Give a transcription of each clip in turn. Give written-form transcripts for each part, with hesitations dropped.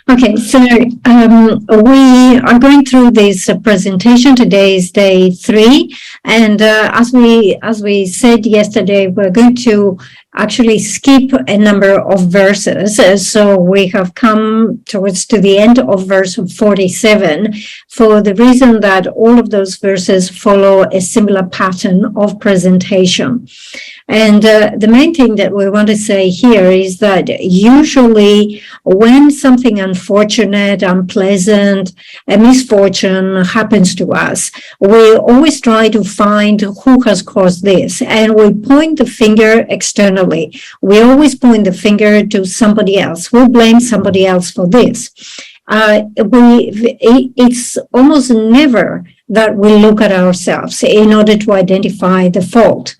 Okay, so we are going through this presentation. Today is day 3, and as we said yesterday, we're going to actually skip a number of verses. So we have come towards to the end of verse 47 for the reason that all of those verses follow a similar pattern of presentation. And the main thing that we want to say here is that usually when something unfortunate, unpleasant, a misfortune happens to us, we always try to find who has caused this, and we point the finger externally. We always point the finger to somebody else. We blame somebody else for this. It's almost never that we look at ourselves in order to identify the fault.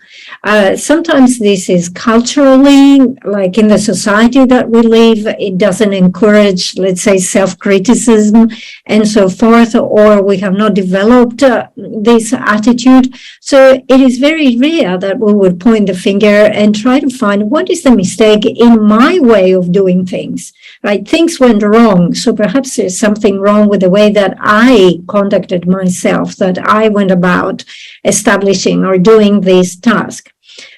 Sometimes this is culturally, like in the society that we live, it doesn't encourage, let's say, self-criticism and so forth, or we have not developed this attitude. So it is very rare that we would point the finger and try to find what is the mistake in my way of doing things, right? Things went wrong, so perhaps there's something wrong with the way that I conducted myself, that I went about establishing or doing this task.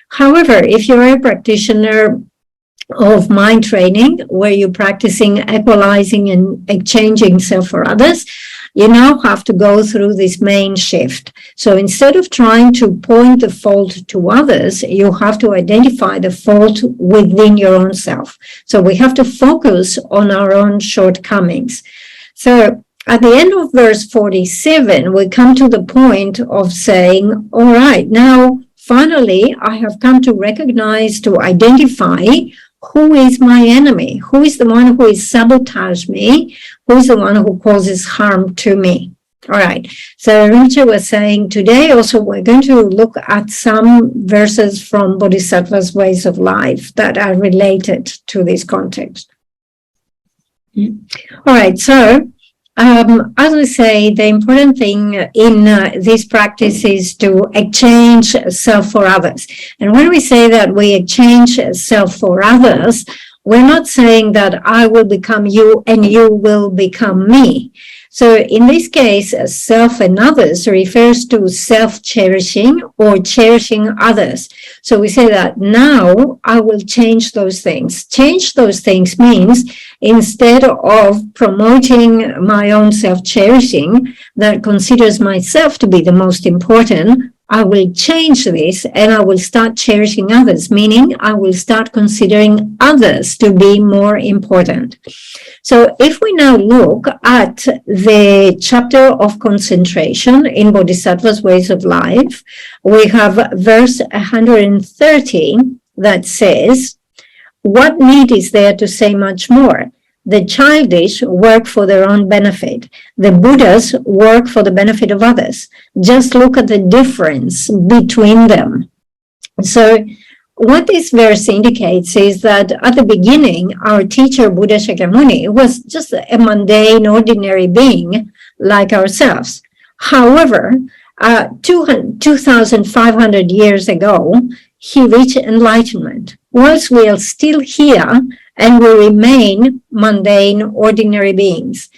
However, if you're a practitioner of mind training, where you're practicing equalizing and exchanging self for others, you now have to go through this main shift. So instead of trying to point the fault to others, you have to identify the fault within your own self. So we have to focus on our own shortcomings. So at the end of verse 47, we come to the point of saying, all right, now, finally, I have come to recognize, to identify who is my enemy, who is the one who is sabotage me, who is the one who causes harm to me. All right, so Rinpoche was saying today also we're going to look at some verses from Bodhisattva's ways of life that are related to this context. All right, so as we say, the important thing in this practice is to exchange self for others. And when we say that we exchange self for others, we're not saying that I will become you and you will become me. So in this case, self and others refers to self-cherishing or cherishing others. So we say that now I will change those things. Change those things means instead of promoting my own self-cherishing that considers myself to be the most important, I will change this and I will start cherishing others, meaning I will start considering others to be more important. So if we now look at the chapter of concentration in Bodhisattva's ways of life, we have verse 130 that says, what need is there to say much more? The childish work for their own benefit. The Buddhas work for the benefit of others. Just look at the difference between them. So what this verse indicates is that at the beginning, our teacher, Buddha Shakyamuni, was just a mundane, ordinary being like ourselves. However, 2,500 years ago, he reached enlightenment. Whilst we are still here, and we remain mundane, ordinary beings.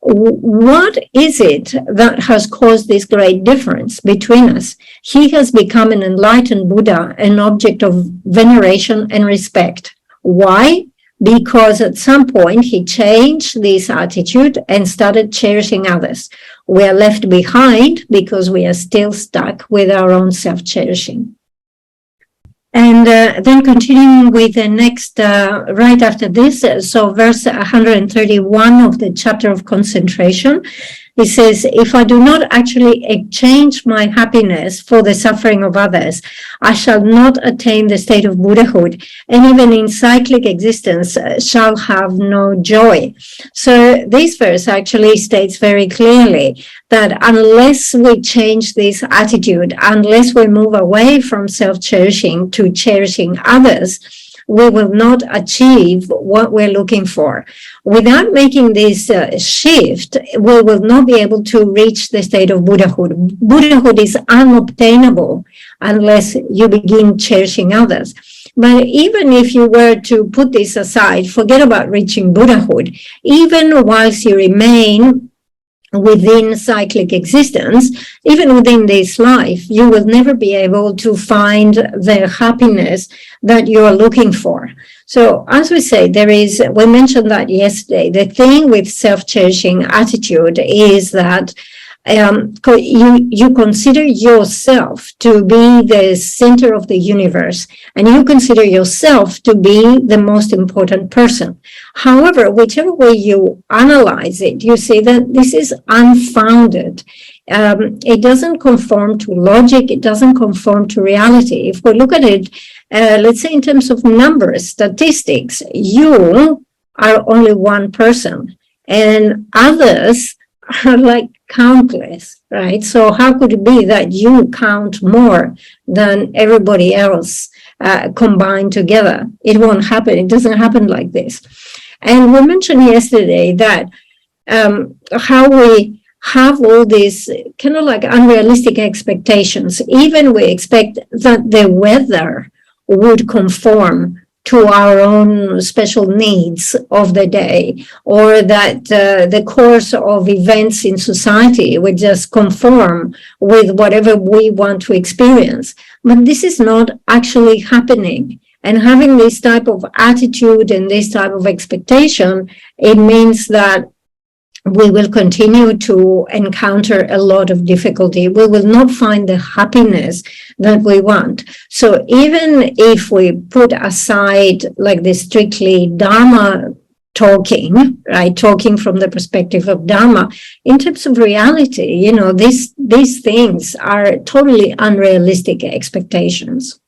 What is it that has caused this great difference between us? He has become an enlightened Buddha, an object of veneration and respect. Why? Because at some point he changed this attitude and started cherishing others. We are left behind because we are still stuck with our own self-cherishing. And then continuing with the next, right after this, so verse 131 of the chapter of concentration, it says, if I do not actually exchange my happiness for the suffering of others, I shall not attain the state of Buddhahood, and even in cyclic existence shall have no joy. So this verse actually states very clearly that unless we change this attitude, unless we move away from self-cherishing to cherishing others, we will not achieve what we're looking for. Without making this shift, we will not be able to reach the state of Buddhahood. Buddhahood is unobtainable unless you begin cherishing others. But even if you were to put this aside, forget about reaching Buddhahood, even whilst you remain within cyclic existence, even within this life, you will never be able to find the happiness that you are looking for. So as we say, we mentioned that yesterday, the thing with self-cherishing attitude is that you consider yourself to be the center of the universe, and you consider yourself to be the most important person. However, whichever way you analyze it, you see that this is unfounded. It doesn't conform to logic. It doesn't conform to reality. If we look at it, let's say in terms of numbers, statistics, you are only one person, and others are like countless, right? So how could it be that you count more than everybody else combined together? It won't happen. It doesn't happen like this. And we mentioned yesterday that how we have all these kind of like unrealistic expectations. Even we expect that the weather would conform to our own special needs of the day, or that the course of events in society would just conform with whatever we want to experience. But this is not actually happening. And having this type of attitude and this type of expectation, it means that we will continue to encounter a lot of difficulty. We will not find the happiness that we want. So even if we put aside like the strictly Dharma talking, right, talking from the perspective of Dharma, in terms of reality, you know, these things are totally unrealistic expectations.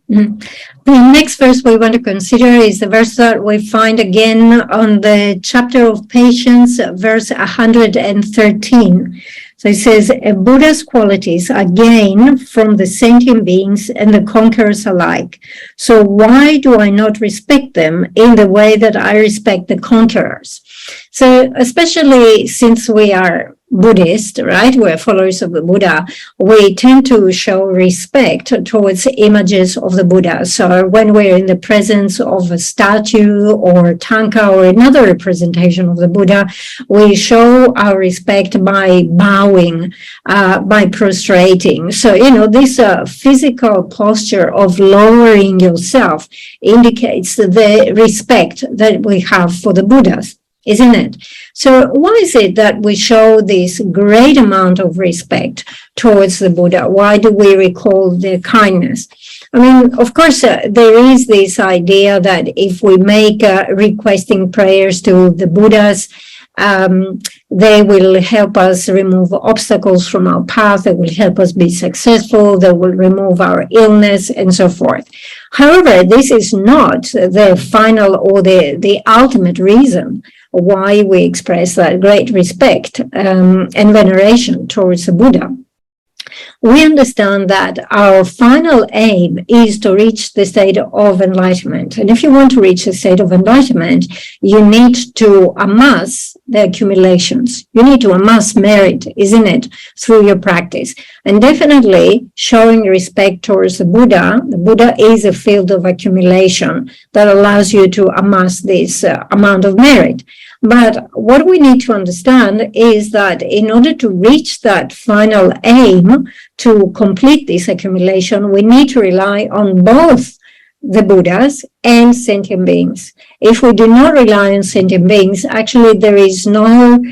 The next verse we want to consider is the verse that we find again on the chapter of patience, verse 113. So it says, Buddha's qualities are gained from the sentient beings and the conquerors alike. So why do I not respect them in the way that I respect the conquerors? So especially since we are Buddhist, right? We're followers of the Buddha. We tend to show respect towards images of the Buddha. So when we're in the presence of a statue or tanka or another representation of the Buddha, we show our respect by bowing, by prostrating. So, you know, this physical posture of lowering yourself indicates the respect that we have for the Buddhas, isn't it? So why is it that we show this great amount of respect towards the Buddha? Why do we recall their kindness? I mean, of course, there is this idea that if we make requesting prayers to the Buddhas, they will help us remove obstacles from our path. They will help us be successful. They will remove our illness and so forth. However, this is not the final or the ultimate reason why we express that great respect and veneration towards the Buddha. We understand that our final aim is to reach the state of enlightenment. And if you want to reach the state of enlightenment, you need to amass the accumulations. You need to amass merit, isn't it, through your practice. And definitely showing respect towards the Buddha is a field of accumulation that allows you to amass this amount of merit. But what we need to understand is that in order to reach that final aim, to complete this accumulation, we need to rely on both the Buddhas and sentient beings. If we do not rely on sentient beings, actually there is no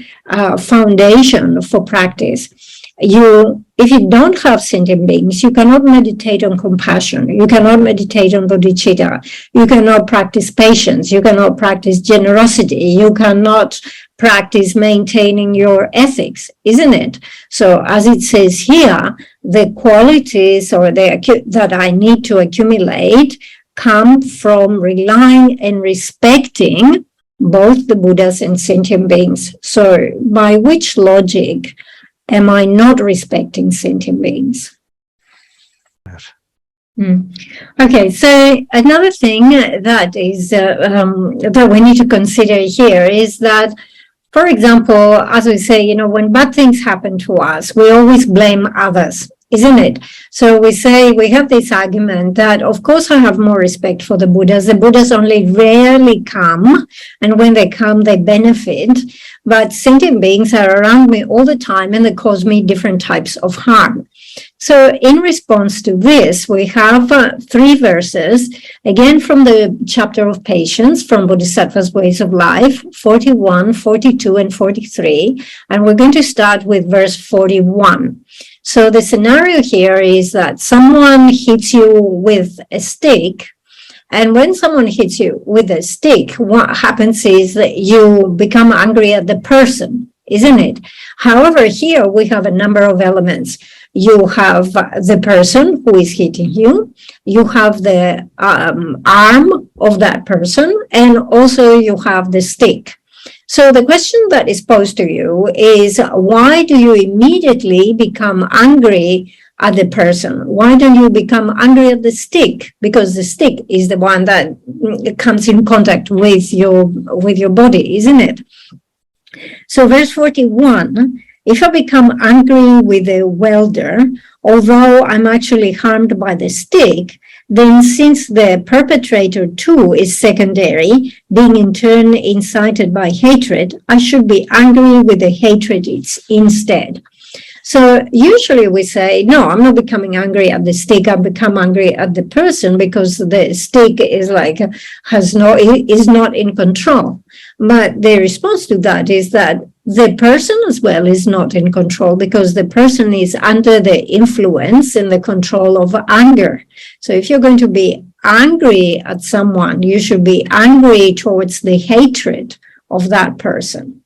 foundation for practice. If you don't have sentient beings, you cannot meditate on compassion. You cannot meditate on bodhicitta. You cannot practice patience. You cannot practice generosity. You cannot practice maintaining your ethics, isn't it? So as it says here, the qualities that I need to accumulate come from relying and respecting both the Buddhas and sentient beings. So by which logic am I not respecting sentient beings? Okay, so another thing that is that we need to consider here is that, for example, as we say, you know, when bad things happen to us, we always blame others, isn't it? So we say, we have this argument that, of course, I have more respect for the Buddhas. The Buddhas only rarely come, and when they come, they benefit. But sentient beings are around me all the time, and they cause me different types of harm. So in response to this, we have 3 verses, again from the chapter of patience, from Bodhisattva's Ways of Life, 41, 42, and 43. And we're going to start with verse 41. So the scenario here is that someone hits you with a stick. And when someone hits you with a stick, what happens is that you become angry at the person, isn't it? However, here we have a number of elements. You have the person who is hitting you, you have the arm of that person, and also you have the stick. So the question that is posed to you is, why do you immediately become angry at the person? Why don't you become angry at the stick? Because the stick is the one that comes in contact with your body, isn't it? So verse 41, if I become angry with a welder, although I'm actually harmed by the stick, then since the perpetrator too is secondary, being in turn incited by hatred, I should be angry with the hatred instead. So usually we say, no, I'm not becoming angry at the stick, I become angry at the person because the stick is is not in control. But the response to that is that the person as well is not in control because the person is under the influence and the control of anger. So if you're going to be angry at someone, you should be angry towards the hatred of that person.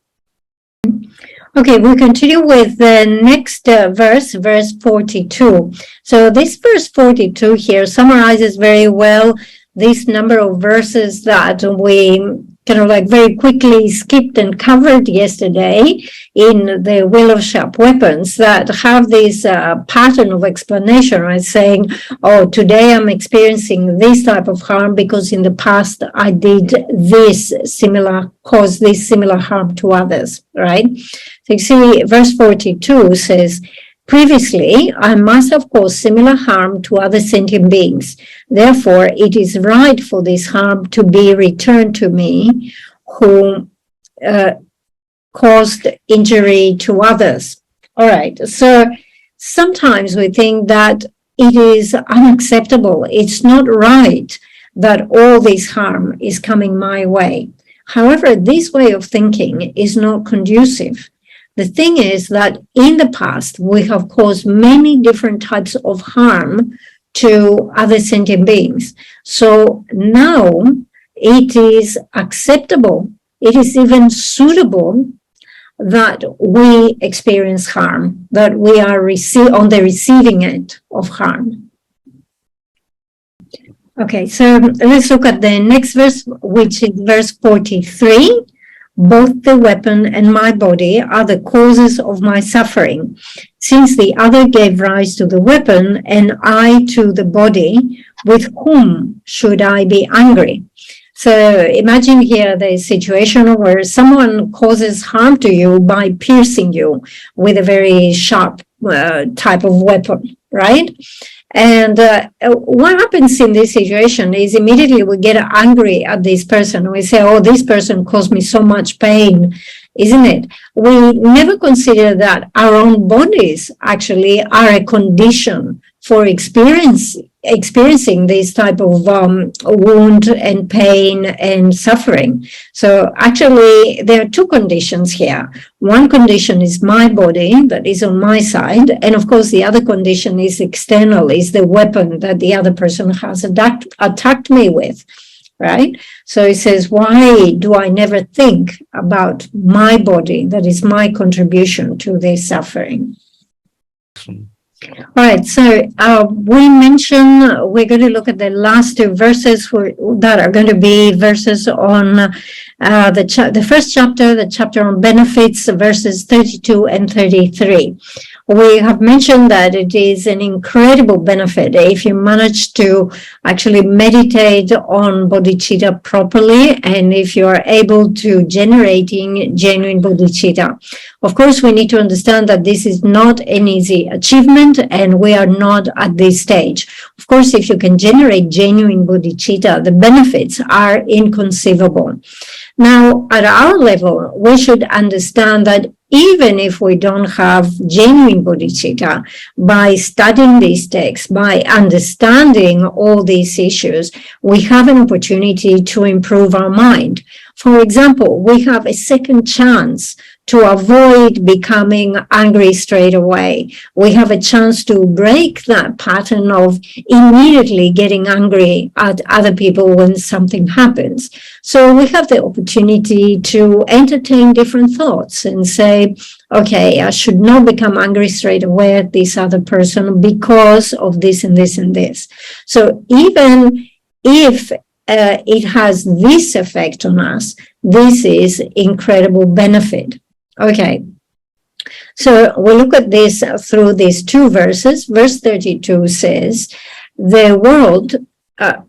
Okay, we continue with the next verse, verse 42. So this verse 42 here summarizes very well this number of verses that we kind of very quickly skipped and covered yesterday in the Wheel of Sharp Weapons that have this pattern of explanation, right? Saying, oh, today I'm experiencing this type of harm because in the past I did caused this similar harm to others, right? So you see, verse 42 says, previously, I must have caused similar harm to other sentient beings. Therefore, it is right for this harm to be returned to me who caused injury to others. All right, so sometimes we think that it is unacceptable. It's not right that all this harm is coming my way. However, this way of thinking is not conducive. The thing is that in the past, we have caused many different types of harm to other sentient beings. So now it is acceptable, it is even suitable that we experience harm, that we are on the receiving end of harm. Okay, so let's look at the next verse, which is verse 43. Both the weapon and my body are the causes of my suffering, since the other gave rise to the weapon and I to the body, with whom should I be angry? So imagine here the situation where someone causes harm to you by piercing you with a very sharp type of weapon, right? And what happens in this situation is immediately we get angry at this person. We say, oh, this person caused me so much pain, isn't it? We never consider that our own bodies actually are a condition for experiencing this type of wound and pain and suffering. So actually, there are 2 conditions here. One condition is my body that is on my side. And of course, the other condition is external, is the weapon that the other person has attacked me with, right? So it says, why do I never think about my body that is my contribution to this suffering? All right, so we mentioned we're going to look at the last 2 verses that are going to be verses on the first chapter, the chapter on benefits, verses 32 and 33. We have mentioned that it is an incredible benefit if you manage to actually meditate on bodhicitta properly, and if you are able to generating genuine bodhicitta. Of course, we need to understand that this is not an easy achievement, and we are not at this stage. Of course, if you can generate genuine bodhicitta, the benefits are inconceivable. Now, at our level, we should understand that even if we don't have genuine bodhicitta, by studying these texts, by understanding all these issues, we have an opportunity to improve our mind. For example, we have a second chance to avoid becoming angry straight away. We have a chance to break that pattern of immediately getting angry at other people when something happens. So we have the opportunity to entertain different thoughts and say, okay, I should not become angry straight away at this other person because of this and this and this. So even if it has this effect on us, this is incredible benefit. Okay, so we'll look at this through these two verses. Verse 32 says, the world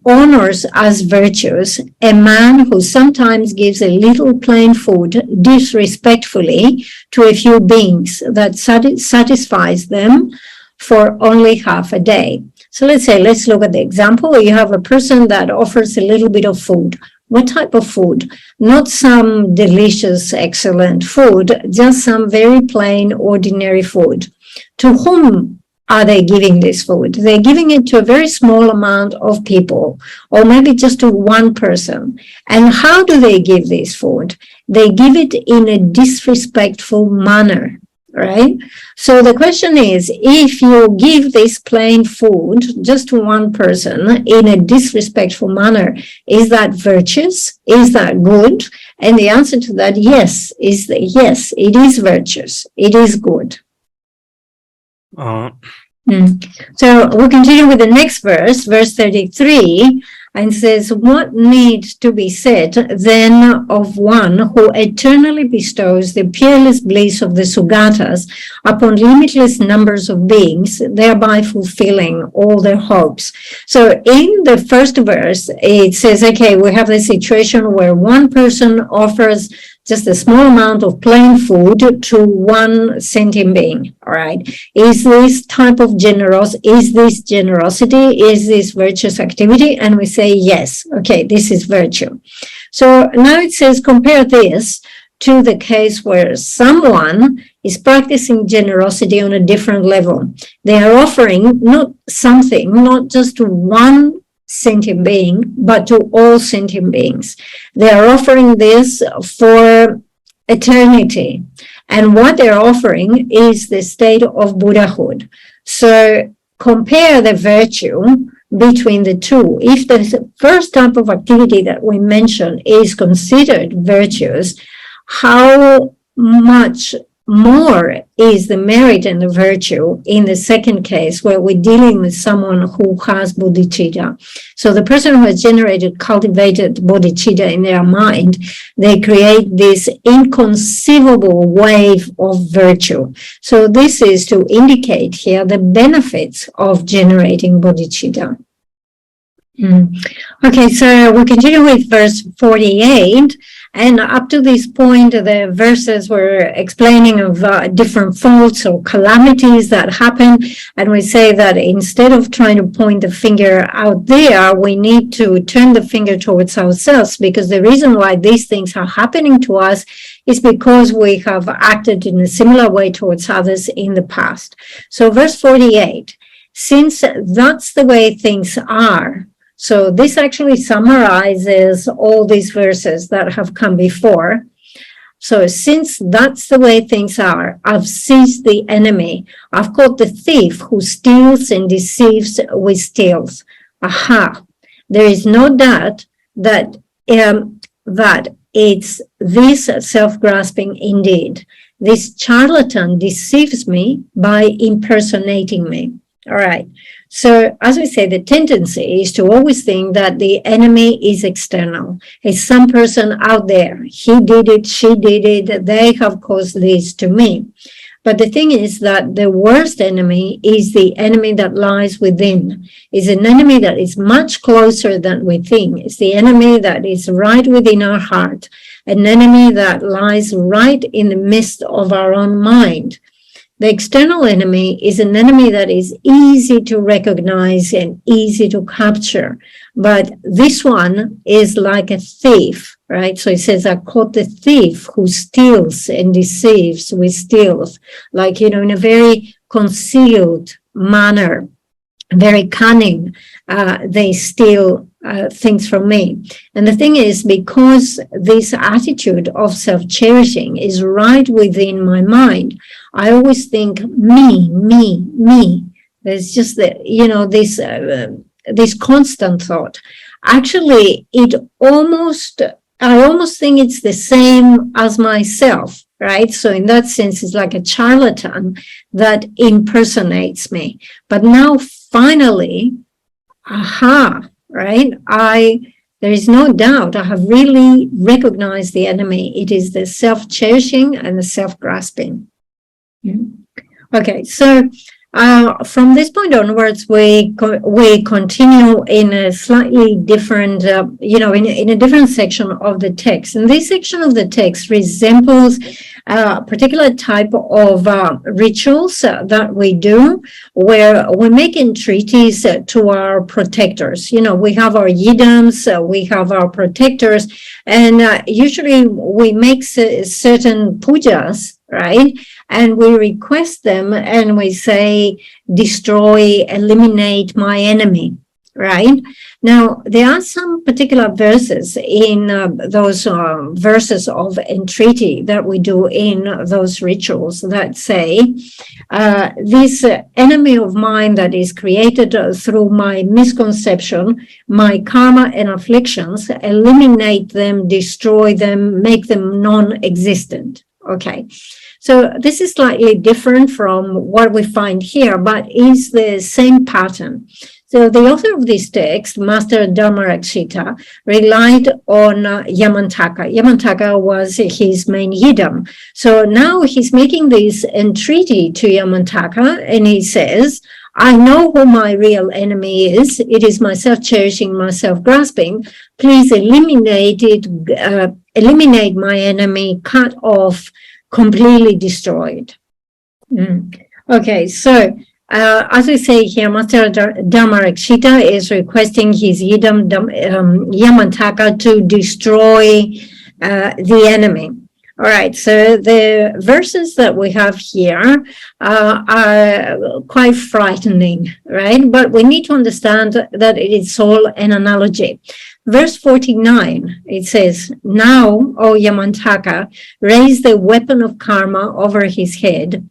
honors as virtuous a man who sometimes gives a little plain food disrespectfully to a few beings that satisfies them for only half a day. So let's look at the example. You have a person that offers a little bit of food. What type of food? Not some delicious, excellent food, just some very plain, ordinary food. To whom are they giving this food? They're giving it to a very small amount of people, or maybe just to one person. And how do they give this food? They give it in a disrespectful manner. Right? So the question is, if you give this plain food just to one person in a disrespectful manner, is that virtuous? Is that good? And the answer to that, yes, yes, it is virtuous. It is good. So we'll continue with the next verse, verse 33. And says, what needs to be said then of one who eternally bestows the peerless bliss of the Sugatas upon limitless numbers of beings, thereby fulfilling all their hopes? So in the first verse, it says, okay, we have a situation where one person offers just a small amount of plain food to one sentient being. All right. Is this type of generosity? Is this generosity? Is this virtuous activity? And we say, yes. Okay, this is virtue. So now it says, compare this to the case where someone is practicing generosity on a different level. They are offering not something, not just to one sentient being, but to all sentient beings. They are offering this for eternity. And what they're offering is the state of Buddhahood. So compare the virtue between the two. If the first type of activity that we mentioned is considered virtuous, how much more is the merit and the virtue in the second case where we're dealing with someone who has bodhicitta. So the person who has cultivated bodhicitta in their mind, they create this inconceivable wave of virtue. So this is to indicate here the benefits of generating bodhicitta. Okay, so we continue with verse 48. And up to this point, the verses were explaining of different faults or calamities that happen. And we say that instead of trying to point the finger out there, we need to turn the finger towards ourselves, because the reason why these things are happening to us is because we have acted in a similar way towards others in the past. So verse 48, since that's the way things are. So this actually summarizes all these verses that have come before. So since that's the way things are, I've seized the enemy. I've caught the thief who steals and deceives with steals. Aha! There is no doubt that it's this self-grasping indeed. This charlatan deceives me by impersonating me. All right. So as we say, the tendency is to always think that the enemy is external. It's some person out there. He did it, she did it, they have caused this to me. But the thing is that the worst enemy is the enemy that lies within. It's an enemy that is much closer than we think. It's the enemy that is right within our heart, an enemy that lies right in the midst of our own mind. The external enemy is an enemy that is easy to recognize and easy to capture. But this one is like a thief, right? So it says, I caught the thief who steals and deceives with stealth, like, in a very concealed manner, very cunning. They steal things from me. And the thing is, because this attitude of self-cherishing is right within my mind, I always think me. There's just this constant thought. Actually, I almost think it's the same as myself, right? So in that sense, it's like a charlatan that impersonates me. But now finally, right? There is no doubt I have really recognized the enemy. It is the self-cherishing and the self-grasping. Okay, so from this point onwards, we continue in a slightly different, in a different section of the text. And this section of the text resembles a particular type of rituals that we do, where we make entreaties to our protectors. We have our yidams, we have our protectors, and usually we make certain pujas, right? And we request them and we say, destroy, eliminate my enemy, right? Now, there are some particular verses in those verses of entreaty that we do in those rituals that say, this enemy of mine that is created through my misconception, my karma and afflictions, eliminate them, destroy them, make them non-existent. Okay. So this is slightly different from what we find here, but is the same pattern. So the author of this text, Master Dhammarakshita, relied on Yamantaka. Yamantaka was his main yidam. So now he's making this entreaty to Yamantaka, and he says, I know who my real enemy is. It is my self-cherishing, my self-grasping. Please eliminate it, eliminate my enemy, cut off, completely destroyed. Okay, so as we say here, Master Dhammarakshita is requesting his yidam Yamantaka to destroy the enemy. All right, so the verses that we have here are quite frightening, right? But we need to understand that it is all an analogy. Verse 49, it says, now, O Yamantaka, raise the weapon of karma over his head,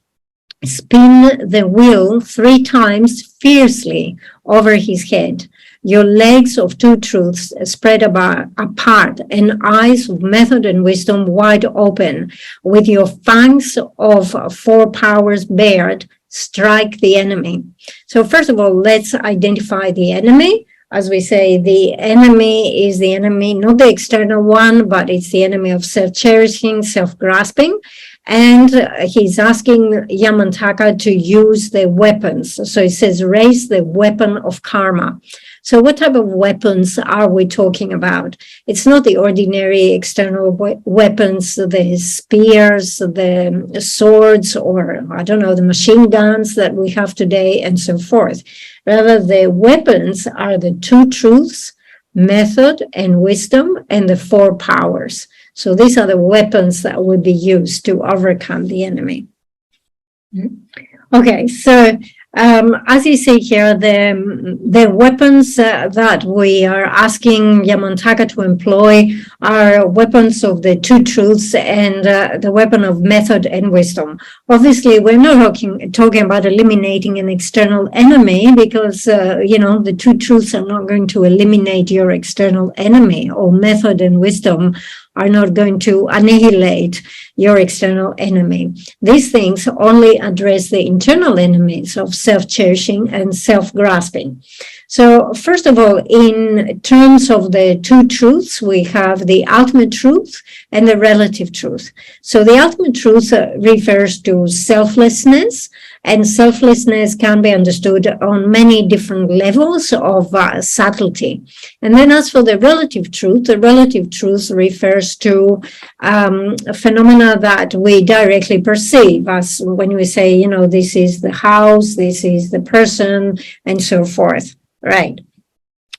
spin the wheel 3 times fiercely over his head, your legs of 2 truths spread apart, and eyes of method and wisdom wide open, with your fangs of 4 powers bared, strike the enemy. So first of all, let's identify the enemy. As we say, the enemy is the enemy, not the external one, but it's the enemy of self-cherishing, self-grasping. And he's asking Yamantaka to use the weapons. So he says, raise the weapon of karma. So what type of weapons are we talking about? It's not the ordinary external weapons, the spears, the swords, or I don't know, the machine guns that we have today and so forth. Rather, the weapons are the 2 truths, method and wisdom, and the 4 powers. So these are the weapons that will be used to overcome the enemy. Okay, so as you see here, the weapons that we are asking Yamantaka to employ are weapons of the 2 truths and the weapon of method and wisdom. Obviously, we're not talking about eliminating an external enemy because, the 2 truths are not going to eliminate your external enemy, or method and wisdom are not going to annihilate your external enemy. These things only address the internal enemies of self-cherishing and self-grasping. So first of all, in terms of the two truths, we have the ultimate truth and the relative truth. So the ultimate truth refers to selflessness, and selflessness can be understood on many different levels of subtlety. And then as for the relative truth refers to phenomena that we directly perceive, as when we say, you know, this is the house, this is the person, and so forth. Right.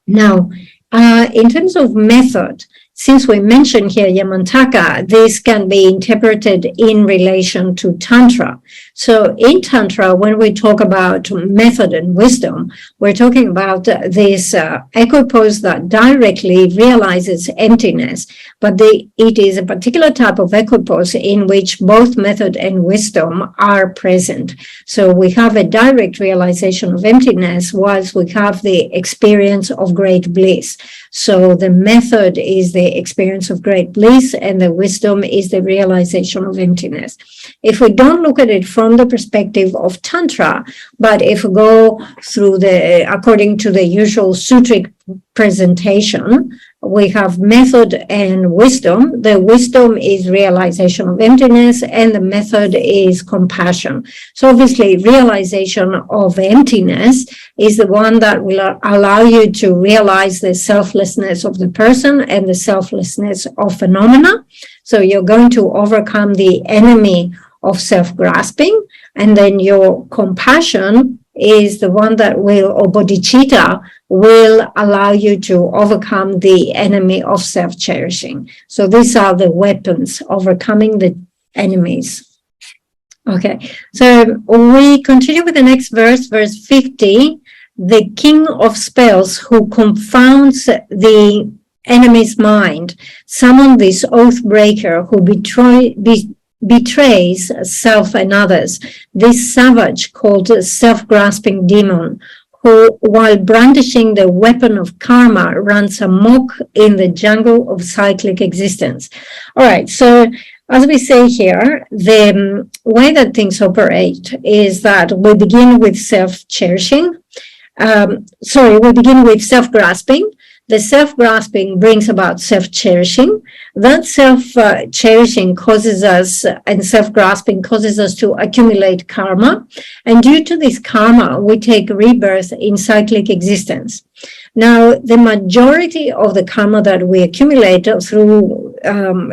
Now, in terms of method, since we mentioned here Yamantaka, this can be interpreted in relation to Tantra. So in Tantra, when we talk about method and wisdom, we're talking about this equipoise that directly realizes emptiness, but it is a particular type of equipoise in which both method and wisdom are present. So we have a direct realization of emptiness whilst we have the experience of great bliss. So the method is the experience of great bliss, and the wisdom is the realization of emptiness. If we don't look at it from the perspective of Tantra, but if we go through according to the usual sutric presentation, we have method and wisdom. The wisdom is realization of emptiness, and the method is compassion. So obviously, realization of emptiness is the one that will allow you to realize the selflessness of the person and the selflessness of phenomena. So you're going to overcome the enemy of self-grasping, and then your compassion is the one that will, or bodhicitta, will allow you to overcome the enemy of self-cherishing. So these are the weapons, overcoming the enemies. Okay, so we continue with the next verse, verse 50. The king of spells who confounds the enemy's mind, summon this oath breaker who betrays self and others, this savage called self-grasping demon, who, while brandishing the weapon of karma, runs amok in the jungle of cyclic existence. All right, so as we say here, the way that things operate is that we begin with self-cherishing. We begin with self-grasping. The self-grasping brings about self-cherishing. That self-cherishing causes us, and self-grasping causes us to accumulate karma. And due to this karma, we take rebirth in cyclic existence. Now, the majority of the karma that we accumulate through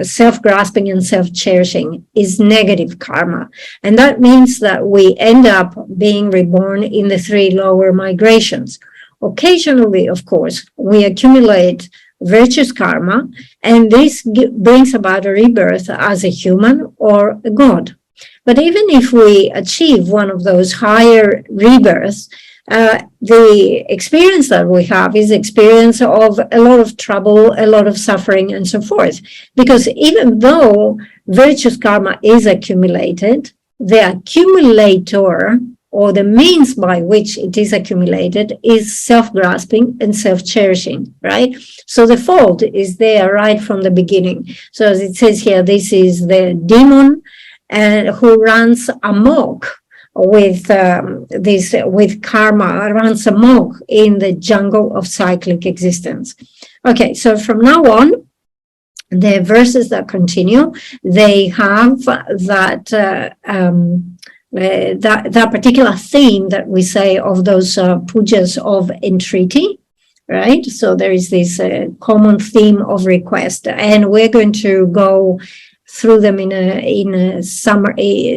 self-grasping and self-cherishing is negative karma. And that means that we end up being reborn in the 3 lower migrations. Occasionally, of course, we accumulate virtuous karma, and this brings about a rebirth as a human or a god. But even if we achieve one of those higher rebirths, the experience that we have is experience of a lot of trouble, a lot of suffering, and so forth. Because even though virtuous karma is accumulated, the accumulator, or the means by which it is accumulated, is self-grasping and self-cherishing, right? So the fault is there right from the beginning. So as it says here, this is the demon who runs amok with karma, runs amok in the jungle of cyclic existence. Okay, so from now on, the verses that continue, they have that particular theme that we say of those pujas of entreaty, right? So there is this common theme of request, and we're going to go through them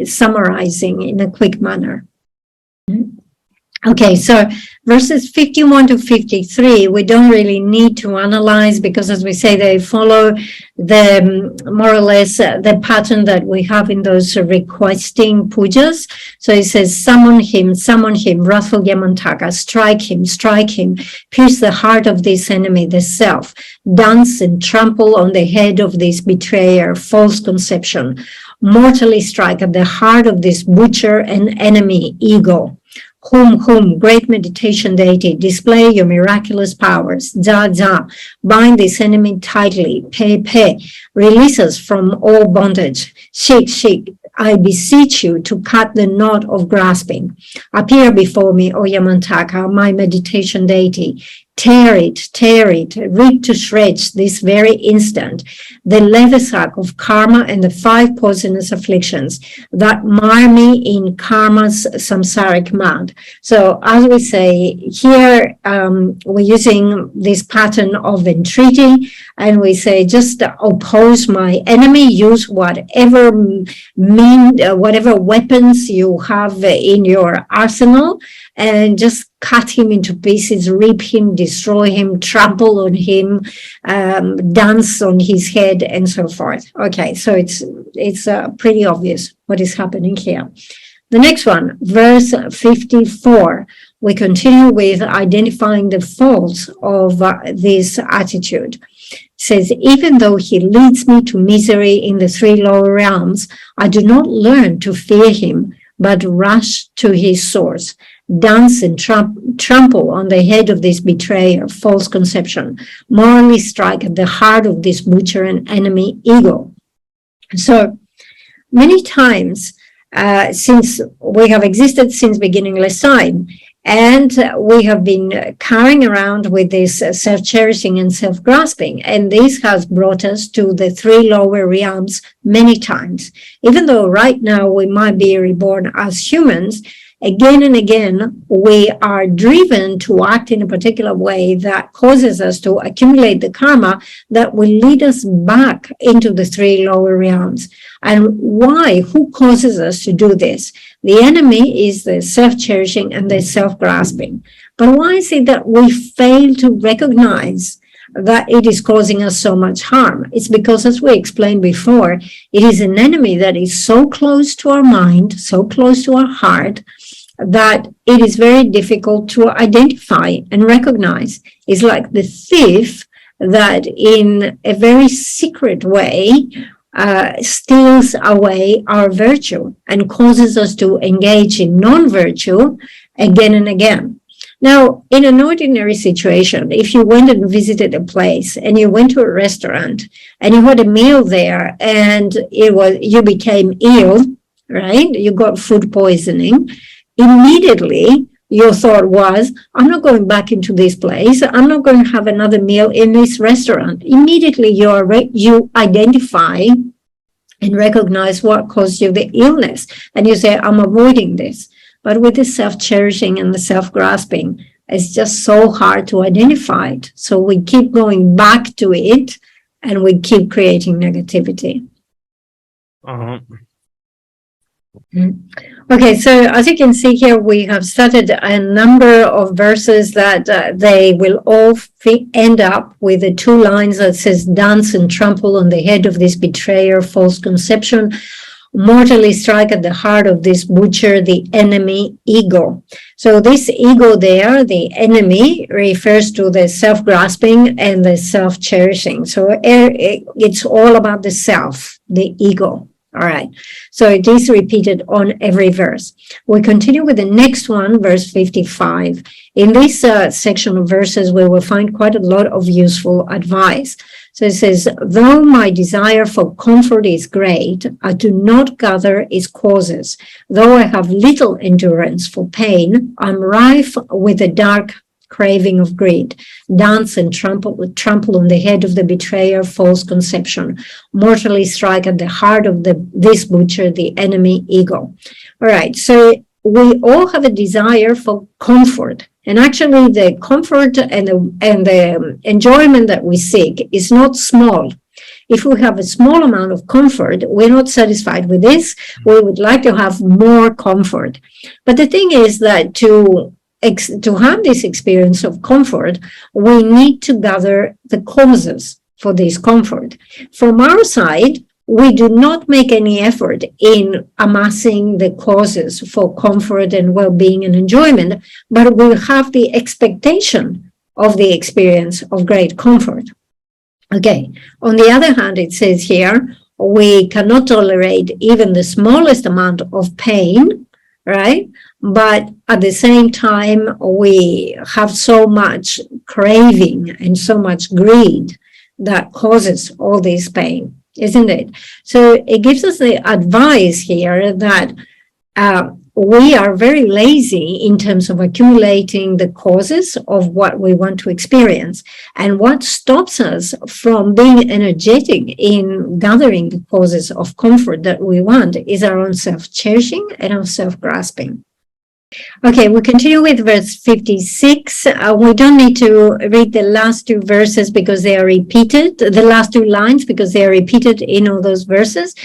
summarizing in a quick manner. Okay, so verses 51 to 53, we don't really need to analyze because, as we say, they follow the more or less the pattern that we have in those requesting pujas. So it says, summon him, wrathful Yamantaka, strike him, pierce the heart of this enemy, the self, dance and trample on the head of this betrayer, false conception, mortally strike at the heart of this butcher and enemy, ego. Whom, great meditation deity, display your miraculous powers. Za, bind this enemy tightly. Pe, release us from all bondage. Shik, I beseech you to cut the knot of grasping. Appear before me, O Yamantaka, my meditation deity. Tear it, rip to shreds this very instant, the leather sack of karma and the 5 poisonous afflictions that mar me in karma's samsaric mud. So as we say here, we're using this pattern of entreaty, and we say just oppose my enemy, use whatever whatever weapons you have in your arsenal, and just cut him into pieces, rip him, destroy him, trample on him, dance on his head, and so forth. Okay, so it's pretty obvious what is happening here. The next one, verse 54, we continue with identifying the faults of this attitude. It says, even though he leads me to misery in the 3 lower realms, I do not learn to fear him, but rush to his source. Dance and trample on the head of this betrayer, false conception, morally strike at the heart of this butcher and enemy ego. So many times since we have existed since beginningless time, and we have been carrying around with this self-cherishing and self-grasping, and this has brought us to the 3 lower realms many times. Even though right now we might be reborn as humans, again and again, we are driven to act in a particular way that causes us to accumulate the karma that will lead us back into the 3 lower realms. And why? Who causes us to do this? The enemy is the self-cherishing and the self-grasping. But why is it that we fail to recognize that it is causing us so much harm? It's because, as we explained before, it is an enemy that is so close to our mind, so close to our heart, that it is very difficult to identify and recognize. It's like the thief that in a very secret way steals away our virtue and causes us to engage in non-virtue again and again. Now, in an ordinary situation, if you went and visited a place and you went to a restaurant and you had a meal there and you became ill, right? You got food poisoning. Immediately, your thought was, I'm not going back into this place. I'm not going to have another meal in this restaurant. Immediately, you identify and recognize what caused you the illness. And you say, I'm avoiding this. But with the self-cherishing and the self-grasping, it's just so hard to identify it. So we keep going back to it and we keep creating negativity. Uh-huh. Okay, so as you can see here, we have started a number of verses that they will all end up with the 2 lines that says, dance and trample on the head of this betrayer, false conception, mortally strike at the heart of this butcher, the enemy ego. So this ego there, the enemy, refers to the self-grasping and the self-cherishing. So it's all about the self, the ego. All right, so it is repeated on every verse. We continue with the next one, verse 55. In this section of verses, we will find quite a lot of useful advice. So it says, though my desire for comfort is great, I do not gather its causes. Though I have little endurance for pain, I'm rife with a dark craving of greed. Dance and trample on the head of the betrayer, false conception. Mortally strike at the heart of this butcher, the enemy ego. All right, so we all have a desire for comfort. And actually the comfort and the enjoyment that we seek is not small. If we have a small amount of comfort, we're not satisfied with this. We would like to have more comfort. But the thing is that to have this experience of comfort, we need to gather the causes for this comfort. From our side, we do not make any effort in amassing the causes for comfort and well-being and enjoyment, but we have the expectation of the experience of great comfort. Okay, on the other hand, it says here, we cannot tolerate even the smallest amount of pain, right? But at the same time, we have so much craving and so much greed that causes all this pain. isn't it? So it gives us the advice here that we are very lazy in terms of accumulating the causes of what we want to experience. And what stops us from being energetic in gathering the causes of comfort that we want is our own self-cherishing and our self-grasping. Okay, we continue with verse 56. We don't need to read the last two verses because they are repeated, the last two lines because they are repeated in all those verses.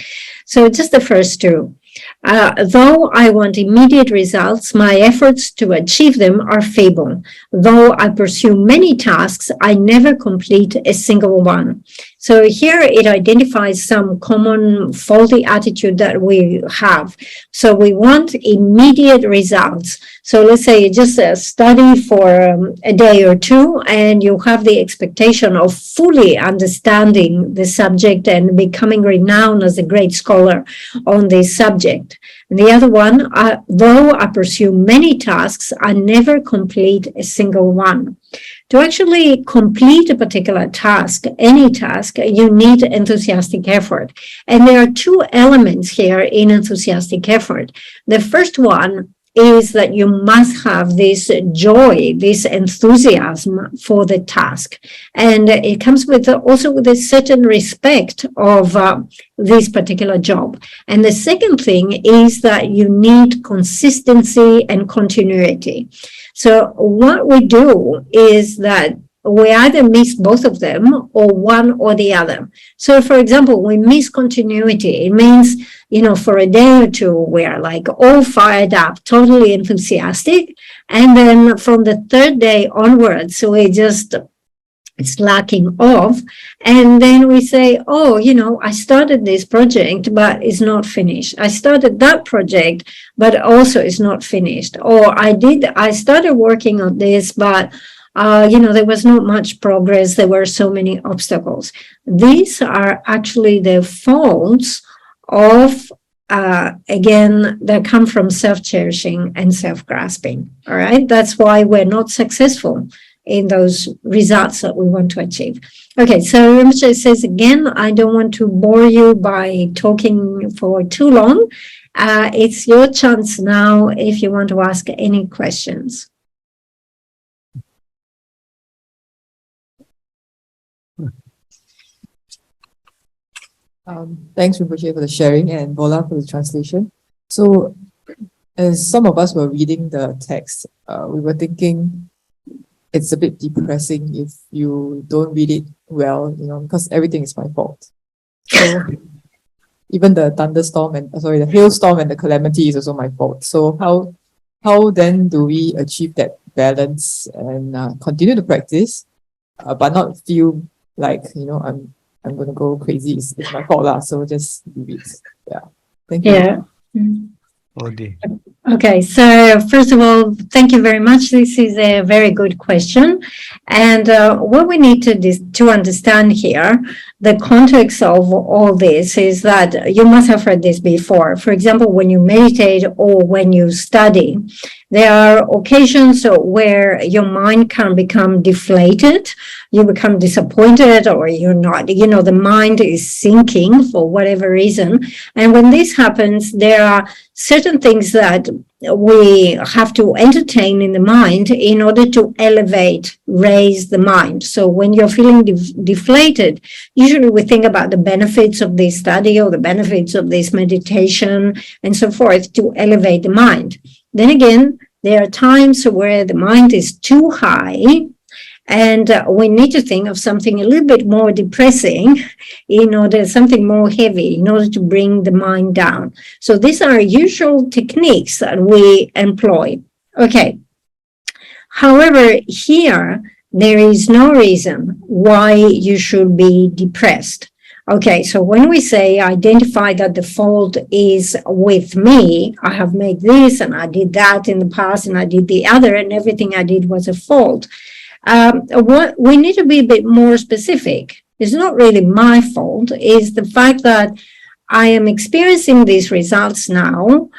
So just the first two. Though I want immediate results, my efforts to achieve them are feeble. Though I pursue many tasks, I never complete a single one. So here it identifies some common faulty attitude that we have. So we want immediate results. So let's say you just study for a day or two and you have the expectation of fully understanding the subject and becoming renowned as a great scholar on this subject. And the other one, though I pursue many tasks, I never complete a single one. To actually complete a particular task, any task, you need enthusiastic effort. And there are two elements here in enthusiastic effort. The first one is that you must have this joy, this enthusiasm for the task. And it comes with also with a certain respect of this particular job. And the second thing is that you need consistency and continuity. So what we do is that we either miss both of them or one or the other. So, for example, we miss continuity. It means, for a day or two, we're like all fired up, totally enthusiastic. And then from the third day onwards, we just slacking off. And then we say, I started this project, but it's not finished. I started that project, but also it's not finished. Or I started working on this, but there was not much progress. There were so many obstacles. These are actually the faults of, again, that come from self-cherishing and self-grasping. All right. That's why we're not successful in those results that we want to achieve. Okay. So Rinpoche says again, I don't want to bore you by talking for too long. It's your chance now if you want to ask any questions. Thanks, Rinpoche, for the sharing and Bola for the translation. So, as some of us were reading the text, we were thinking it's a bit depressing if you don't read it well, because everything is my fault. So, even the the hailstorm and the calamity is also my fault. So, how then do we achieve that balance and continue to practice, but not feel like I'm going to go crazy. It's my fault lah. So just leave it. Yeah. Thank you. Yeah. Odi. Okay. So first of all, thank you very much. This is a very good question. And what we need to understand here, the context of all this is that you must have heard this before. For example, when you meditate or when you study, there are occasions where your mind can become deflated, you become disappointed, or you're not, the mind is sinking for whatever reason. And when this happens, there are certain things that we have to entertain in the mind in order to raise the mind. So when you're feeling deflated, usually we think about the benefits of this study or the benefits of this meditation and so forth to elevate the mind. Then again, there are times where the mind is too high and we need to think of something a little bit more depressing something more heavy in order to bring the mind down. So these are usual techniques that we employ. Okay. However, here, there is no reason why you should be depressed. Okay, so when we say identify that the fault is with me, I have made this and I did that in the past and I did the other and everything I did was a fault. What we need to be a bit more specific. It's not really my fault. It's the fact that I am experiencing these results now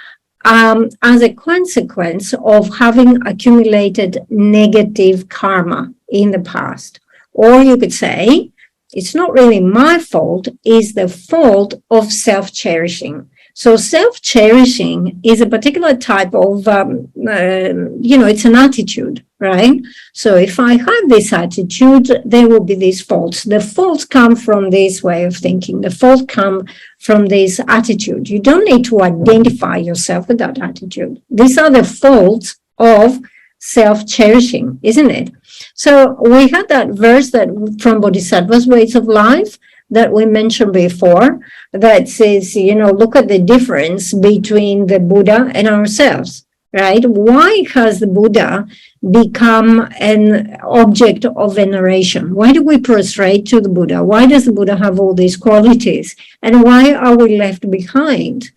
as a consequence of having accumulated negative karma in the past. Or you could say, it's not really my fault, it's the fault of self-cherishing. So self-cherishing is a particular type of, it's an attitude, right? So if I have this attitude, there will be these faults. The faults come from this way of thinking. The faults come from this attitude. You don't need to identify yourself with that attitude. These are the faults of self-cherishing, isn't it? So we had that verse that from Bodhisattva's Ways of Life that we mentioned before that says, look at the difference between the Buddha and ourselves, right? Why has the Buddha become an object of veneration? Why do we prostrate to the Buddha? Why does the Buddha have all these qualities? And why are we left behind?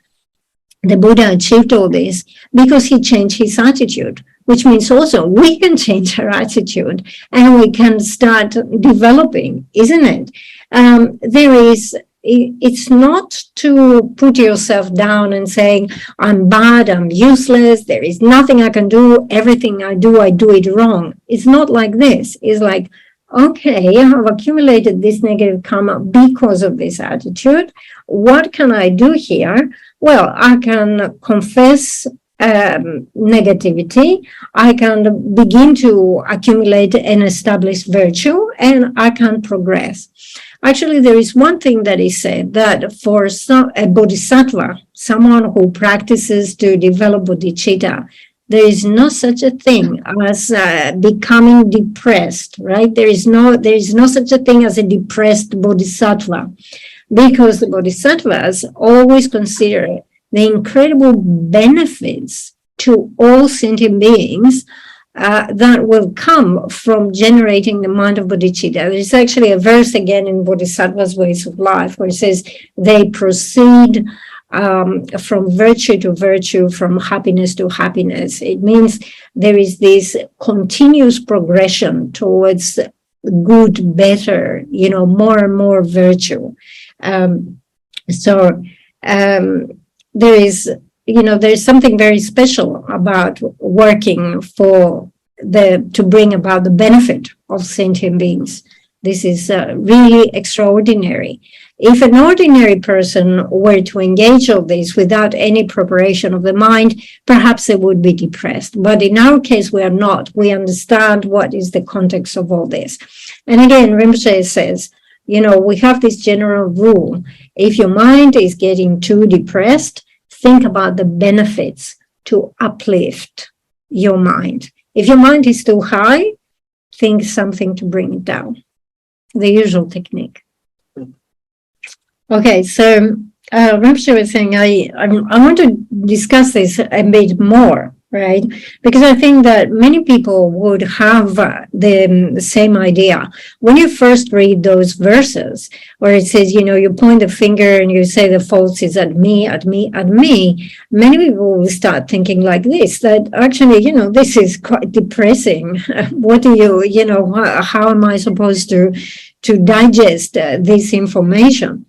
The Buddha achieved all this because he changed his attitude, which means also we can change our attitude and we can start developing, isn't it? It's not to put yourself down and saying, I'm bad, I'm useless, there is nothing I can do, everything I do it wrong. It's not like this. It's like, okay, I have accumulated this negative karma because of this attitude. What can I do here? Well, I can confess negativity, I can begin to accumulate and establish virtue, and I can progress. Actually, there is one thing that is said that for a bodhisattva, someone who practices to develop bodhicitta, there is no such a thing as becoming depressed, right? There is no such a thing as a depressed bodhisattva, because the bodhisattvas always consider the incredible benefits to all sentient beings that will come from generating the mind of bodhicitta. There's actually a verse again in Bodhisattva's Ways of Life where it says they proceed from virtue to virtue, from happiness to happiness. It means there is this continuous progression towards good, better, more and more virtue. There's something very special about working to bring about the benefit of sentient beings. This is really extraordinary. If an ordinary person were to engage all this without any preparation of the mind, perhaps they would be depressed. But in our case, we are not. We understand what is the context of all this. And again, Rinpoche says, we have this general rule. If your mind is getting too depressed, think about the benefits to uplift your mind. If your mind is too high, think something to bring it down. The usual technique. Okay, so Rinpoche was saying, I want to discuss this a bit more, right? Because I think that many people would have the same idea. When you first read those verses where it says, you point the finger and you say the fault is at me, many people will start thinking like this, that actually, this is quite depressing. What do how am I supposed to digest this information?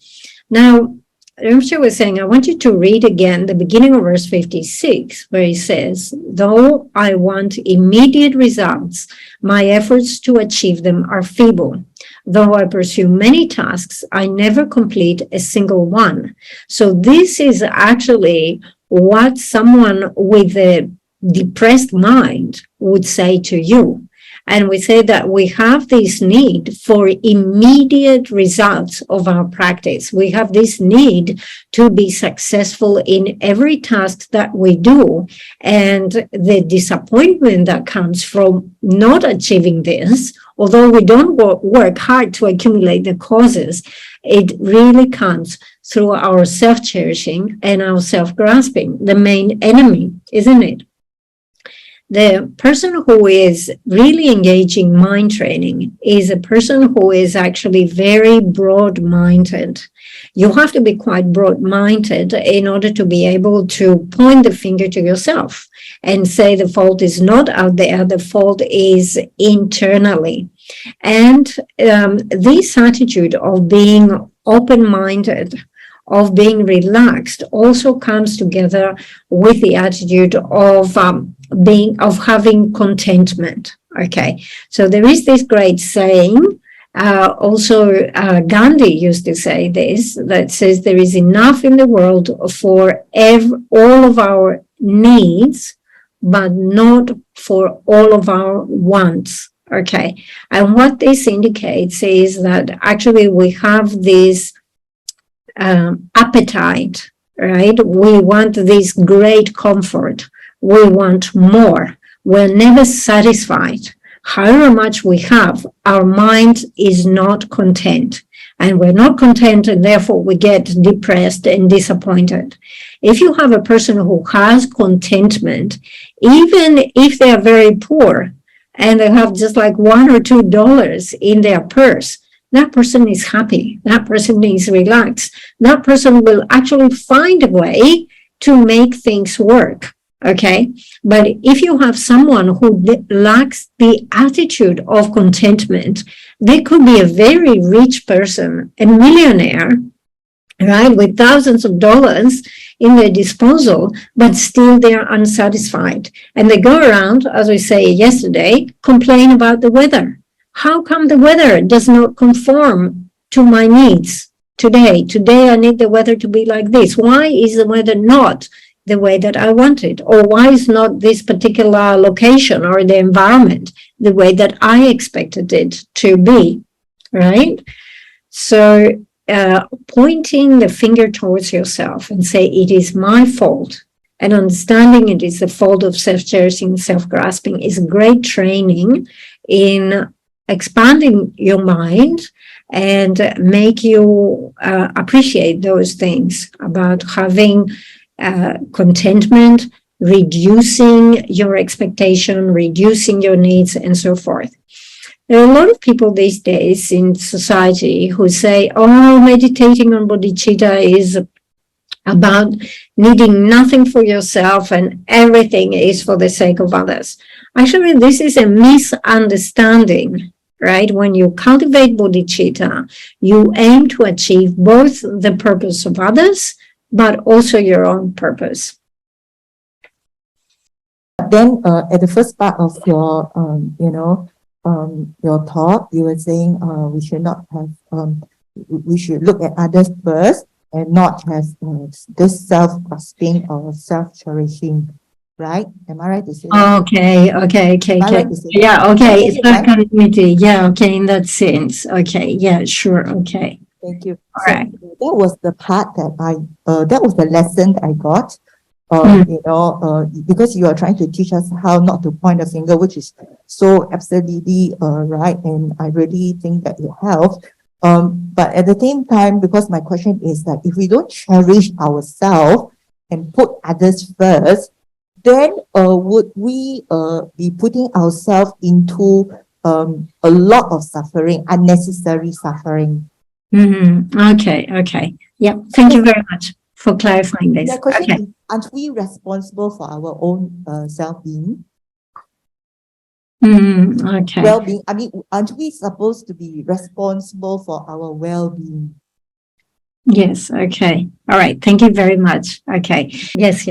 Now, Rinpoche was saying, I want you to read again the beginning of verse 56, where he says, though I want immediate results, my efforts to achieve them are feeble. Though I pursue many tasks, I never complete a single one. So this is actually what someone with a depressed mind would say to you. And we say that we have this need for immediate results of our practice. We have this need to be successful in every task that we do. And the disappointment that comes from not achieving this, although we don't work hard to accumulate the causes, it really comes through our self-cherishing and our self-grasping, the main enemy, isn't it? The person who is really engaging mind training is a person who is actually very broad-minded. You have to be quite broad-minded in order to be able to point the finger to yourself and say the fault is not out there, the fault is internally. And this attitude of being open-minded, of being relaxed, also comes together with the attitude of having contentment. Okay, so there is this great saying Gandhi used to say this, that says there is enough in the world for all of our needs, but not for all of our wants. Okay. And what this indicates is that actually we have this appetite, right? We want this great comfort. We want more. We're never satisfied. However much we have, our mind is not content. And we're not content, and therefore we get depressed and disappointed. If you have a person who has contentment, even if they are very poor and they have just like $1 or $2 in their purse, that person is happy. That person is relaxed. That person will actually find a way to make things work. Okay. But if you have someone who lacks the attitude of contentment, they could be a very rich person, a millionaire, right, with thousands of dollars in their disposal, but still they are unsatisfied. And they go around, as we say yesterday, complain about the weather. How come the weather does not conform to my needs today? Today I need the weather to be like this. Why is the weather not the way that I want it? Or why is not this particular location or the environment the way that I expected it to be, right? So pointing the finger towards yourself and say, it is my fault, and understanding it is the fault of self-cherishing, self-grasping is great training in expanding your mind and make you appreciate those things about having contentment, reducing your expectation, reducing your needs, and so forth. There are a lot of people these days in society who say, oh, meditating on bodhicitta is about needing nothing for yourself and everything is for the sake of others. Actually, this is a misunderstanding, right? When you cultivate bodhicitta, you aim to achieve both the purpose of others, but also your own purpose. Then at the first part of your, your talk, you were saying we should not have, we should look at others first and not have this self-grasping or self-cherishing, right? Am I right to say that? Okay. Right to say Yeah, okay. Is It's it not right? continuity. Yeah, okay, in that sense. Okay, yeah, sure, okay. Thank you. All So right. that was the part that that was the lesson that I got. Because you are trying to teach us how not to point a finger, which is so absolutely right, and I really think that it helps. But at the same time, because my question is that if we don't cherish ourselves and put others first, then would we be putting ourselves into a lot of suffering, unnecessary suffering? Okay. Yeah, thank you very much for clarifying this. The question Okay. is, aren't we responsible for our own self-being? Okay. Well-being, I mean, aren't we supposed to be responsible for our well-being? Yes, okay. All right. Thank you very much. Okay. Yes.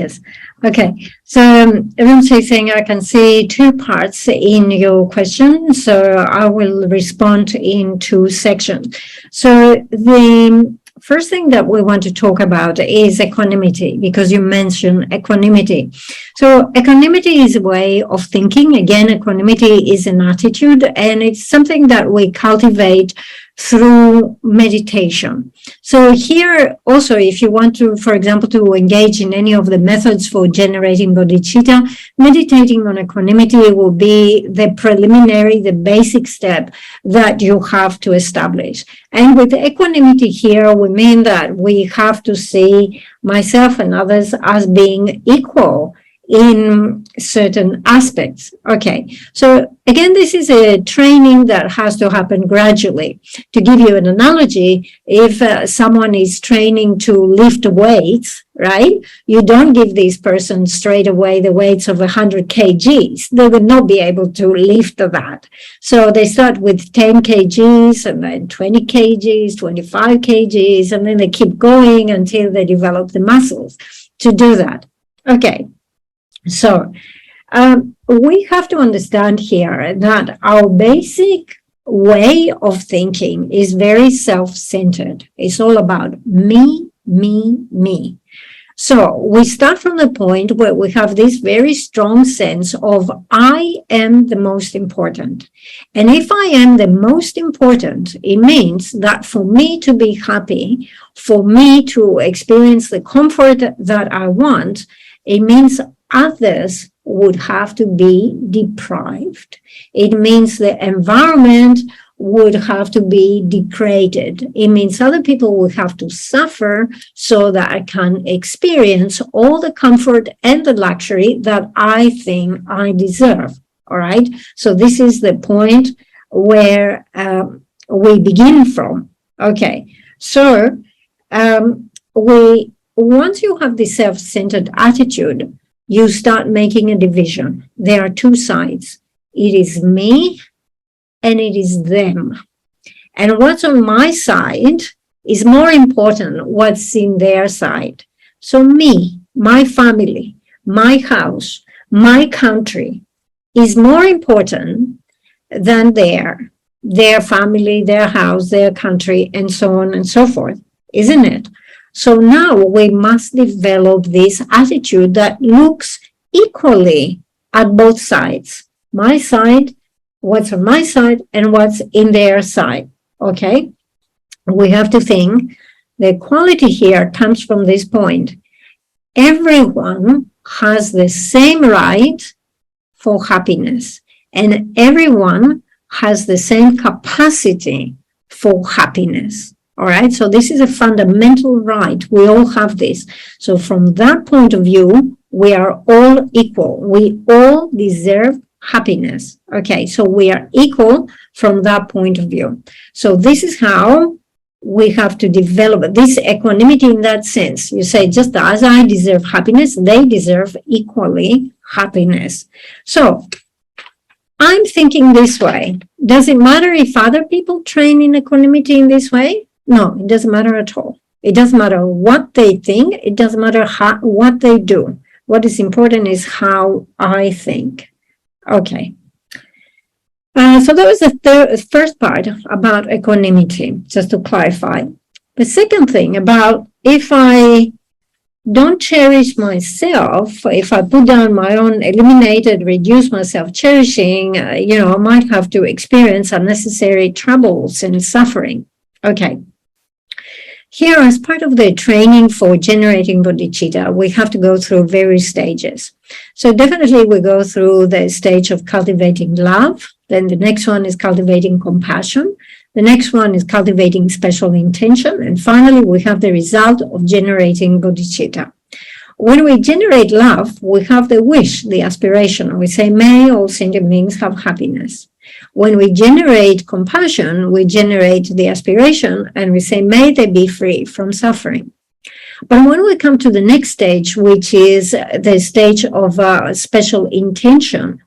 Okay. So Rinpoche is saying I can see two parts in your question. So I will respond in two sections. So the first thing that we want to talk about is equanimity, because you mentioned equanimity. So equanimity is a way of thinking. Again, equanimity is an attitude, and it's something that we cultivate through meditation. So here also, if you want to, for example, to engage in any of the methods for generating bodhicitta, meditating on equanimity will be the preliminary, the basic step that you have to establish. And with equanimity here, we mean that we have to see myself and others as being equal in certain aspects. Okay, so again, this is a training that has to happen gradually. To give you an analogy, if someone is training to lift weights, right, you don't give this person straight away the weights of 100 kgs. They will not be able to lift that. So they start with 10 kgs and then 20 kgs, 25 kgs, and then they keep going until they develop the muscles to do that. Okay. So we have to understand here that our basic way of thinking is very self-centered. It's all about me, me, me. So we start from the point where we have this very strong sense of I am the most important. And if I am the most important, it means that for me to be happy, for me to experience the comfort that I want, it means others would have to be deprived. It means the environment would have to be degraded. It means other people will have to suffer so that I can experience all the comfort and the luxury that I think I deserve. All right. So this is the point where we begin from. Okay. So once you have this self-centered attitude, you start making a division. There are two sides. It is me and it is them. And what's on my side is more important what's in their side. So me, my family, my house, my country is more important than their family, their house, their country, and so on and so forth, isn't it? So now we must develop this attitude that looks equally at both sides. My side, what's on my side, and what's in their side, okay? We have to think the equality here comes from this point. Everyone has the same right for happiness, and everyone has the same capacity for happiness. All right, so this is a fundamental right. We all have this. So from that point of view, we are all equal. We all deserve happiness. Okay, so we are equal from that point of view. So this is how we have to develop this equanimity in that sense. You say, just as I deserve happiness, they deserve equally happiness. So I'm thinking this way. Does it matter if other people train in equanimity in this way? No, it doesn't matter at all. It doesn't matter what they think. It doesn't matter what they do. What is important is how I think. Okay. So that was the first part about equanimity, just to clarify. The second thing about if I don't cherish myself, if I put down my own, eliminate it, reduce my self-cherishing, I might have to experience unnecessary troubles and suffering. Okay. Here, as part of the training for generating bodhicitta, we have to go through various stages. So definitely we go through the stage of cultivating love. Then the next one is cultivating compassion. The next one is cultivating special intention. And finally, we have the result of generating bodhicitta. When we generate love, we have the wish, the aspiration. We say, may all sentient beings have happiness. When we generate compassion, we generate the aspiration and we say, may they be free from suffering. But when we come to the next stage, which is the stage of special intention,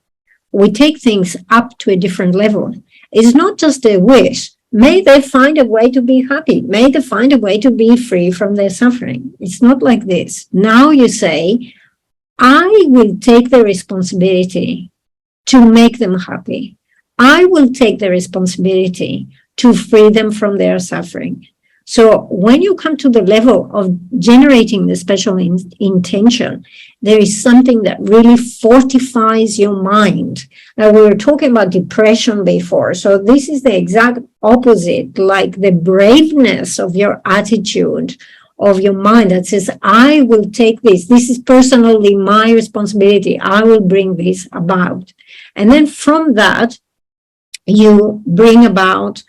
we take things up to a different level. It's not just a wish. May they find a way to be happy. May they find a way to be free from their suffering. It's not like this. Now you say, I will take the responsibility to make them happy. I will take the responsibility to free them from their suffering. So when you come to the level of generating the special intention, there is something that really fortifies your mind. Now, we were talking about depression before. So this is the exact opposite, like the braveness of your attitude, of your mind that says, I will take this. This is personally my responsibility. I will bring this about. And then from that, you bring about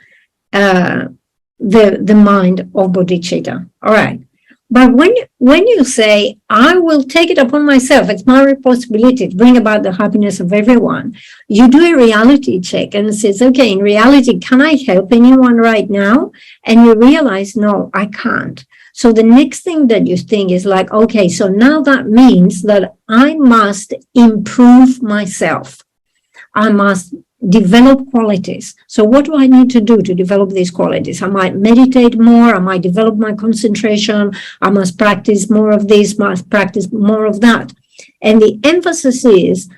the mind of bodhicitta. All right. But when you say, I will take it upon myself, it's my responsibility to bring about the happiness of everyone, you do a reality check and it says, okay, in reality, can I help anyone right now? And you realize, no, I can't. So the next thing that you think is like, okay, so now that means that I must improve myself. I must develop qualities. So what do I need to do to develop these qualities? I might meditate more. I might develop my concentration. I must practice more of this, must practice more of that. And the emphasis is,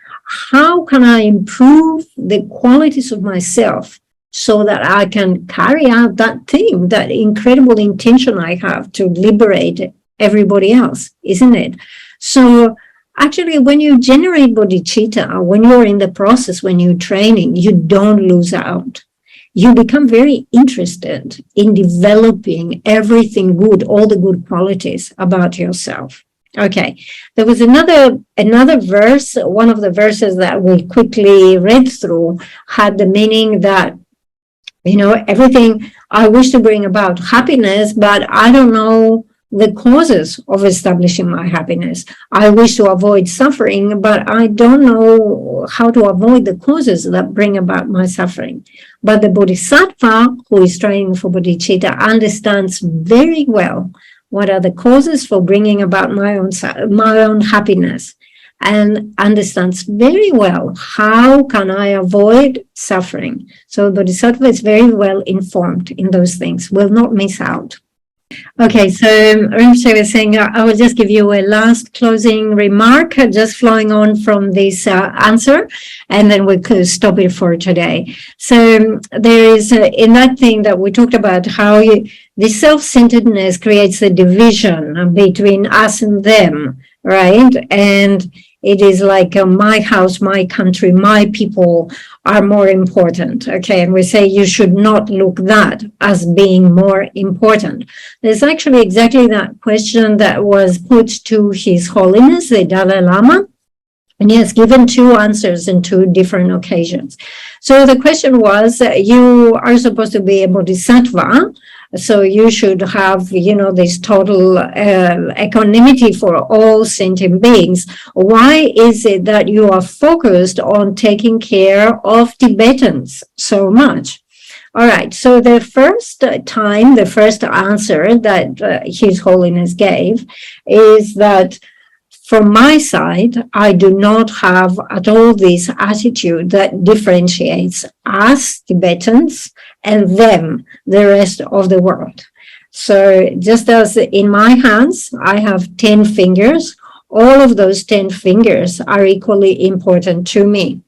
how can I improve the qualities of myself so that I can carry out that thing, that incredible intention I have to liberate everybody else, isn't it? So actually, when you generate bodhicitta, when you're in the process, when you're training, you don't lose out. You become very interested in developing everything good, all the good qualities about yourself. Okay, there was another verse, one of the verses that we quickly read through had the meaning that, you know, everything I wish to bring about happiness, but I don't know the causes of establishing my happiness. I wish to avoid suffering, but I don't know how to avoid the causes that bring about my suffering. But the bodhisattva who is training for bodhicitta understands very well what are the causes for bringing about my own happiness, and understands very well how can I avoid suffering. So bodhisattva is very well informed in those things, will not miss out. Okay, so Rinpoche was saying, I will just give you a last closing remark, just flowing on from this answer, and then we could stop it for today. So there is, in that thing that we talked about, how the self-centeredness creates the division between us and them, right? And it is like my house, my country, my people are more important, okay? And we say you should not look that as being more important. There's actually exactly that question that was put to His Holiness, the Dalai Lama, and he has given two answers in two different occasions. So the question was, you are supposed to be a bodhisattva, so you should have, you know, this total equanimity for all sentient beings. Why is it that you are focused on taking care of Tibetans so much? All right, so the first answer that His Holiness gave is that from my side, I do not have at all this attitude that differentiates us, Tibetans, and them, the rest of the world. So just as in my hands, I have 10 fingers, all of those 10 fingers are equally important to me.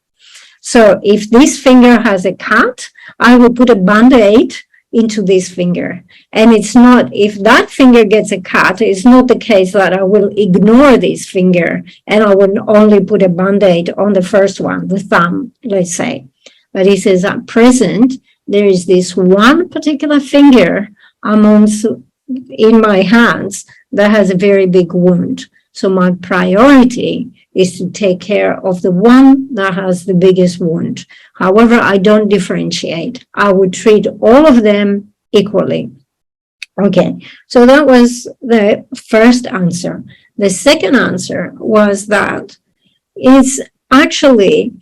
So if this finger has a cut, I will put a Band-Aid into this finger. And it's not, if that finger gets a cut, it's not the case that I will ignore this finger and I will only put a Band-Aid on the first one, the thumb, let's say. But he says at present, there is this one particular finger in my hands that has a very big wound. So my priority is to take care of the one that has the biggest wound. However, I don't differentiate. I would treat all of them equally. Okay, so that was the first answer. The second answer was that it's actually,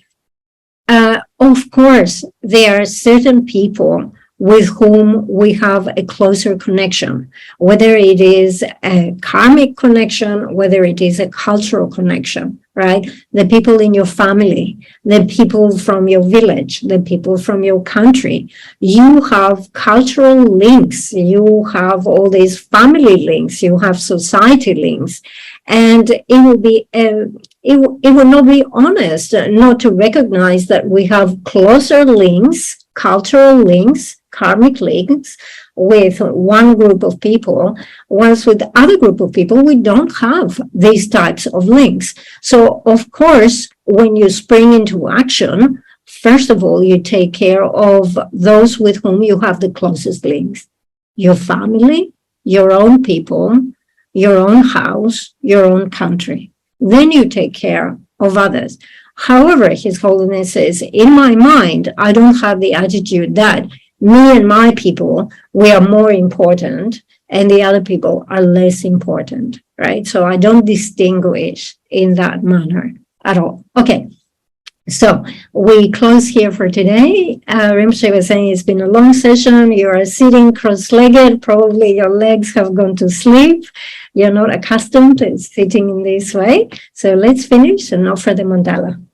of course, there are certain people with whom we have a closer connection, whether it is a karmic connection, whether it is a cultural connection, right? The people in your family, the people from your village, the people from your country, you have cultural links, you have all these family links, you have society links, and it will be it will not be honest not to recognize that we have closer links, cultural links, karmic links with one group of people, whilst with other group of people, we don't have these types of links. So, of course, when you spring into action, first of all, you take care of those with whom you have the closest links, your family, your own people, your own house, your own country. Then you take care of others. However, His Holiness says, in my mind, I don't have the attitude that me and my people, we are more important and the other people are less important, right? So I don't distinguish in that manner at all. Okay, so we close here for today. Rinpoche was saying it's been a long session. You are sitting cross-legged. Probably your legs have gone to sleep. You're not accustomed to sitting in this way. So let's finish and offer the mandala.